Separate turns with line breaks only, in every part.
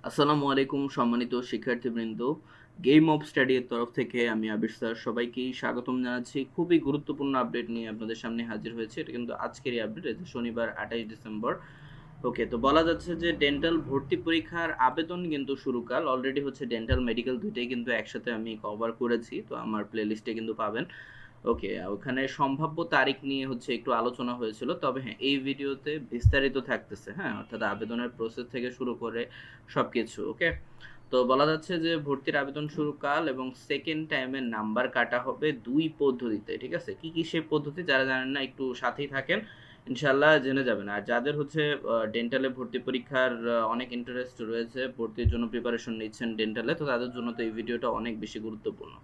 আসসালামু আলাইকুম সম্মানিত শিক্ষার্থীবৃন্দ। গেম অফ স্টাডি এর তরফ থেকে আমি আবির স্যার সবাইকেই স্বাগতম জানাচ্ছি। খুবই গুরুত্বপূর্ণ আপডেট নিয়ে আপনাদের সামনে হাজির হয়েছে। এটা কিন্তু আজকেরই আপডেট, এটা শনিবার 28 ডিসেম্বর। ওকে, তো বলা যাচ্ছে যে ডেন্টাল ভর্তি পরীক্ষার আবেদন কিন্তু শুরুকাল অলরেডি হচ্ছে। ডেন্টাল মেডিকেল দুইটাই কিন্তু একসাথে আমি কভার করেছি, তো আমার প্লে লিস্টে কিন্তু পাবেন। ওকে, ওখানে সম্ভাব্য তারিখ নিয়ে হচ্ছে একটু আলোচনা হয়েছিল, তবে হ্যাঁ এই ভিডিওতে বিস্তারিত থাকতেছে, হ্যাঁ অর্থাৎ আবেদনের প্রসেস থেকে শুরু করে সবকিছু। ওকে, তো বলা যাচ্ছে যে ভর্তির আবেদন শুরু কাল এবং সেকেন্ড টাইমের নাম্বার কাটা হবে দুই পদ্ধতিতে। ঠিক আছে, কি কি সেই পদ্ধতি যারা জানেন না একটু সাথেই থাকেন, ইনশাল্লাহ জেনে যাবেন। আর যাদের হচ্ছে ডেন্টালে ভর্তি পরীক্ষার অনেক ইন্টারেস্ট রয়েছে, ভর্তির জন্য প্রিপারেশন নিচ্ছেন ডেন্টালে, তো তাদের জন্য তো এই ভিডিওটা অনেক বেশি গুরুত্বপূর্ণ।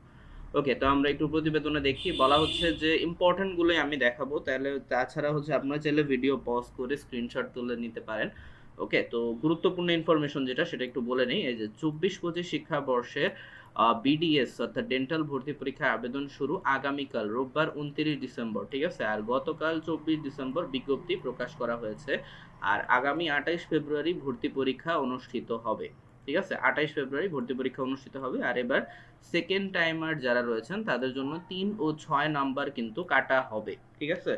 ওকে, তো আমরা একটু প্রতিবেদনে দেখি। বলা হচ্ছে যে ইম্পর্টেন্ট গুলোই আমি দেখাবো, তাহলে তাছাড়া হচ্ছে আপনারা চাইলে ভিডিও পজ করে স্ক্রিনশট তুলে নিতে পারেন। ওকে, তো গুরুত্বপূর্ণ ইনফরমেশন যেটা সেটা একটু বলে নেই। এই যে 24-25 শিক্ষাবর্ষে বিডিএস অর্থাৎ ডেন্টাল ভর্তি পরীক্ষার আবেদন শুরু আগামীকাল রোববার 29 ডিসেম্বর। ঠিক আছে, আর গতকাল 24 ডিসেম্বর বিজ্ঞপ্তি প্রকাশ করা হয়েছে। আর আগামী 28 ফেব্রুয়ারি ভর্তি পরীক্ষা অনুষ্ঠিত হবে। ঠিক আছে, 28 ফেব্রুয়ারি ভর্তি পরীক্ষা অনুষ্ঠিত হবে। আর এবার সেকেন্ড টাইমার যারা রয়েছেন তাদের জন্য 3 ও 6 নাম্বার কিন্তু কাটা হবে। ঠিক আছে,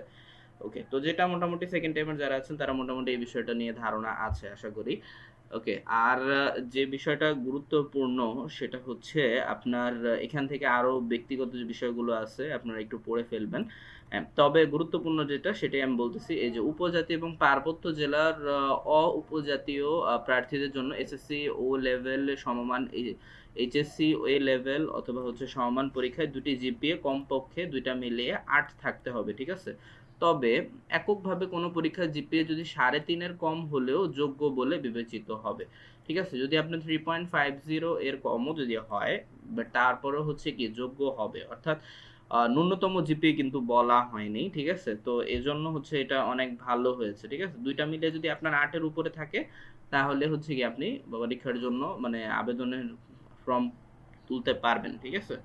ওকে, তো যেটা মোটামুটি সেকেন্ড টাইমার যারা আছেন তারা মোটামুটি এই বিষয়টা নিয়ে ধারণা আছে আশা করি। ওকে, আর যে বিষয়টা গুরুত্বপূর্ণ সেটা হচ্ছে আপনার এখান থেকে আরো ব্যক্তিগত যে বিষয়গুলো আছে আপনারা একটু পড়ে ফেলবেন। তবে গুরুত্বপূর্ণ যেটা সেটাই আমি বলতেছি। এই যে উপজাতি এবং পার্বত্য জেলার উপজাতীয় প্রার্থীদের জন্য এসএসসি ও লেভেল সমমান এইচএসসি এ লেভেল অথবা হচ্ছে সমমান পরীক্ষায় দুটি জিপিএ কমপক্ষে দুইটা মিলিয়ে 8 থাকতে হবে। ঠিক আছে, তবে এককভাবে কোনো পরীক্ষার জিপিএ যদি 3.5-এর কম হলেও যোগ্য বলে বিবেচিত হবে। ঠিক আছে, যদি আপনার 3.50 এর কমও যদি হয়, বাট তারপরেও হচ্ছে কি যোগ্য হবে, অর্থাৎ ন্যূনতম জিপিএ কিন্তু বলা হয়নি। ঠিক আছে, তো এজন্য হচ্ছে এটা অনেক ভালো হয়েছে। ঠিক আছে, দুইটা মিলে যদি আপনার 8-এর উপরে থাকে তাহলে হচ্ছে কি আপনি পরীক্ষার জন্য মানে আবেদনের ফর্ম তুলতে পারবেন। ঠিক আছে,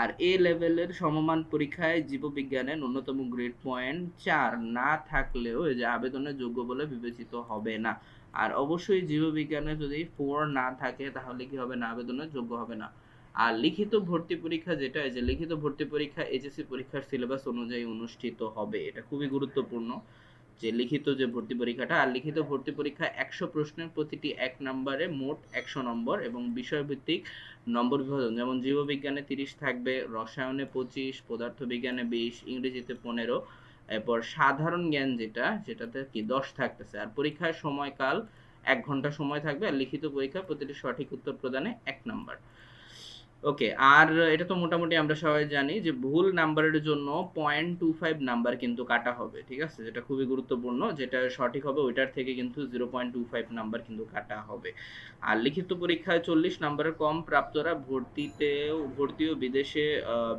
আর এ লেভেলের সমমান পরীক্ষায় জীববিজ্ঞানে ন্যূনতম গ্রেড পয়েন্ট 4 না থাকলেও এই যে আবেদনের যোগ্য বলে বিবেচিত হবে না। আর অবশ্যই জীববিজ্ঞানে যদি 4 না থাকে তাহলে কি হবে না, আবেদনের যোগ্য হবে না। আর লিখিত ভর্তি পরীক্ষা যেটা, এই যে লিখিত ভর্তি পরীক্ষা এইচএসসি পরীক্ষার সিলেবাস অনুযায়ী অনুষ্ঠিত হবে। এটা খুবই গুরুত্বপূর্ণ যে লিখিত যে ভর্তি পরীক্ষাটা। আর লিখিত ভর্তি পরীক্ষা 100 প্রশ্নের প্রতিটি 1 নম্বরে মোট 100 নম্বর এবং বিষয়ভিত্তিক নম্বর বিভাজন, যেমন জীববিজ্ঞানে 30 থাকবে, রসায়নে 25, পদার্থবিজ্ঞানে 20, ইংরেজিতে 15, এরপর সাধারণ জ্ঞান যেটাতে কি 10 থাকতেছে। আর পরীক্ষার সময়কাল 1 ঘন্টা সময় থাকবে। আর লিখিত পরীক্ষা প্রতিটি সঠিক উত্তর প্রদানে 1 নাম্বার। ওকে, আর এটা তো মোটামুটি আমরা সবাই জানি যে ভুল নাম্বারের জন্য 0.25 নাম্বার কিন্তু কাটা হবে। ঠিক আছে, যেটা খুবই গুরুত্বপূর্ণ, যেটা সঠিক হবে ওইটার থেকে কিন্তু 0.25 নাম্বার কিন্তু কাটা হবে। আর লিখিত পরীক্ষায় 40 নাম্বারের কম প্রাপ্তরা ভর্তি ও বিদেশে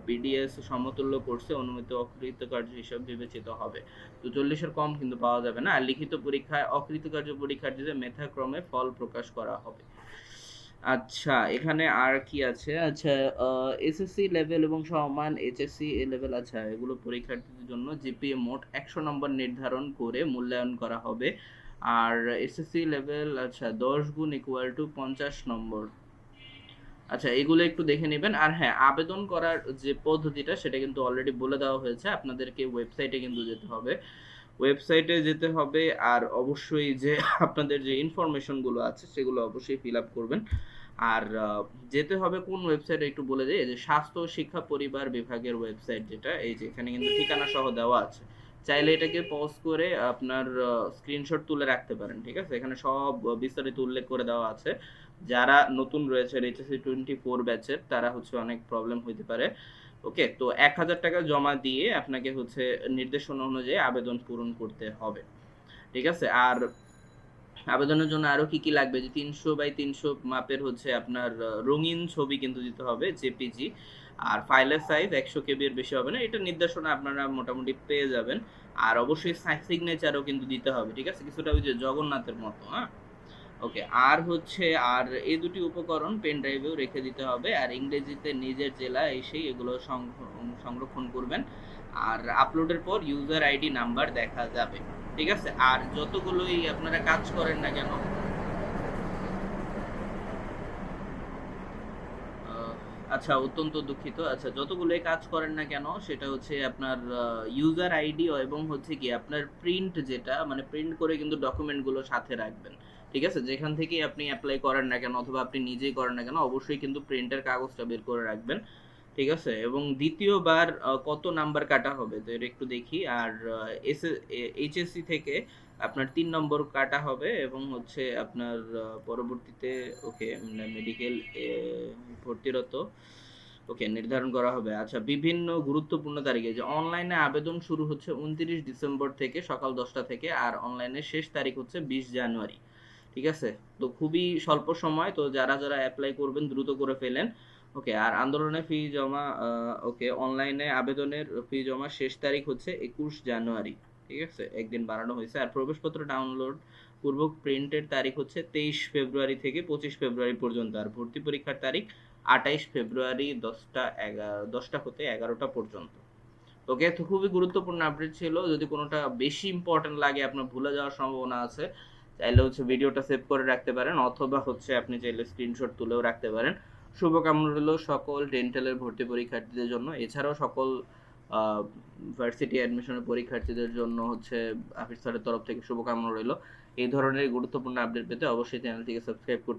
বিডিএস সমতুল্য কোর্সে অনুমতি অকৃতকার্য হিসাবে বিবেচিত হবে। তো 40-এর কম কিন্তু পাওয়া যাবে না। আর লিখিত পরীক্ষায় অকৃতকার্য পরীক্ষার্থীদের মেধাক্রমে ফল প্রকাশ করা হবে। আচ্ছা, এখানে আর কি আছে? আচ্ছা, এসএসসি লেভেল এবং সমমান এইচএসসি এ লেভেল, আচ্ছা এগুলো পরীক্ষার্থীদের জন্য জিপিএ মোট 100 নম্বর নির্ধারণ করে মূল্যায়ন করা হবে। আর এসএসসি লেভেল আচ্ছা 10 গুণ ইকুয়াল টু 50 নম্বর। আচ্ছা, এগুলো একটু দেখে নেবেন। আর হ্যাঁ, আবেদন করার যে পদ্ধতিটা সেটা কিন্তু অলরেডি বলে দেওয়া হয়েছে। আপনাদেরকে ওয়েবসাইটে কিন্তু যেতে হবে, ওয়েবসাইটে যেতে হবে। আর অবশ্যই যে আপনাদের যে ইনফরমেশন গুলো আছে সেগুলো অবশ্যই ফিল আপ করবেন। আর যেতে হবে কোন ওয়েবসাইটে একটু বলে দেই, যে স্বাস্থ্য শিক্ষা পরিবার বিভাগের ওয়েবসাইট, যেটা এই যে এখানে কিন্তু ঠিকানা সহ দেওয়া আছে। চাইলে এটাকে পজ করে আপনার স্ক্রিনশট তুলে রাখতে পারেন। ঠিক আছে, এখানে সব বিস্তারিত উল্লেখ করে দেওয়া আছে। যারা নতুন রয়েছে এইচএসসি 24 ব্যাচের তারা হচ্ছে অনেক প্রবলেম হইতে পারে। ওকে, তো 1000 টাকা জমা দিয়ে আপনাকে হচ্ছে নির্দেশনা অনুযায়ী আবেদন পূরণ করতে হবে। ঠিক আছে, আর আবেদনের জন্য আরো কি কি লাগবে, যে 300 বাই 300 মাপের হচ্ছে আপনার রঙিন ছবি কিন্তু দিতে হবে, জেপিজি। আর ফাইলের সাইজ 100 কেবি এর বেশি হবে না, এটা নির্দেশনা আপনারা মোটামুটি পেয়ে যাবেন। আর অবশ্যই সিগনেচারও কিন্তু দিতে হবে। ঠিক আছে, কিছুটা ওই যে জগন্নাথের মতো। হ্যাঁ, ওকে, আর হচ্ছে আর এই দুটি উপকরণ পেন ড্রাইভেও রেখে দিতে হবে। আর ইংরেজিতে নিজের জেলা এসেই এগুলো সংরক্ষণ করবেন। আর আপলোডের পর ইউজার আইডি নাম্বার দেখা যাবে। ঠিক আছে, আর যতগুলোই আপনারা কাজ করেন না কেন, আচ্ছা, অত্যন্ত দুঃখিত। আচ্ছা, যতগুলোই কাজ করেন না কেন সেটা হচ্ছে আপনার ইউজার আইডি এবং হচ্ছে কি আপনার প্রিন্ট, যেটা মানে প্রিন্ট করে কিন্তু ডকুমেন্টগুলো সাথে রাখবেন। ঠিক আছে? যেখান থেকেই আপনি এপ্লাই করেন না কেন অথবা আপনি নিজেই করেন না কেন, অবশ্যই কিন্তু প্রিন্টের কাগজটা বের করে রাখবেন। ঠিক আছে? এবং দ্বিতীয়বার কত নাম্বার কাটা হবে তো এটা একটু দেখি। আর এইচএসসি থেকে আপনার ৩ নম্বর কাটা হবে এবং হচ্ছে আপনার পরবর্তীতে ওকে মেডিকেল ভর্তিরত ওকে নির্ধারণ করা হবে। আচ্ছা, বিভিন্ন গুরুত্বপূর্ণ তারিখে যে অনলাইনে আবেদন শুরু হচ্ছে ২৯ ডিসেম্বর থেকে সকাল ১০টা থেকে, আর অনলাইনের শেষ তারিখ হচ্ছে ২০ জানুয়ারি। ঠিক আছে? তো খুবই স্বল্প সময়, তো যারা এপ্লাই করবেন দ্রুত করে ফেলেন। ওকে, আর আন্দোলনের ফি জমা ওকে অনলাইনে আবেদনের ফি জমা শেষ তারিখ হচ্ছে ২১ জানুয়ারি। ঠিক আছে? একদিন বাড়ানো হয়েছে। আর প্রবেশপত্র ডাউনলোড পূর্বক প্রিন্টের তারিখ হচ্ছে ২৩ ফেব্রুয়ারি থেকে ২৫ ফেব্রুয়ারি পর্যন্ত, আর ভর্তি পরীক্ষার তারিখ ২৮ ফেব্রুয়ারি ১০টা হতে ১১টা পর্যন্ত। ওকে, তো খুবই গুরুত্বপূর্ণ আপডেট ছিল। যদি কোনোটা বেশি ইম্পর্টেন্ট লাগে, আপনার ভুলে যাওয়ার সম্ভাবনা আছে, চাইলে হচ্ছে ভিডিওটা সেভ করে রাখতে পারেন অথবা হচ্ছে আপনি চাইলে স্ক্রিনশট তুলেও রাখতে পারেন। শুভকামনা রইল সকল ডেন্টালের ভর্তি পরীক্ষার্থীদের জন্য। এছাড়াও সকল ভার্সিটি অ্যাডমিশনের পরীক্ষার্থীদের জন্য হচ্ছে আফিস স্যারের তরফ থেকে শুভকামনা রইল। এই ধরনের গুরুত্বপূর্ণ আপডেট পেতে অবশ্যই চ্যানেলটিকে সাবস্ক্রাইব করতে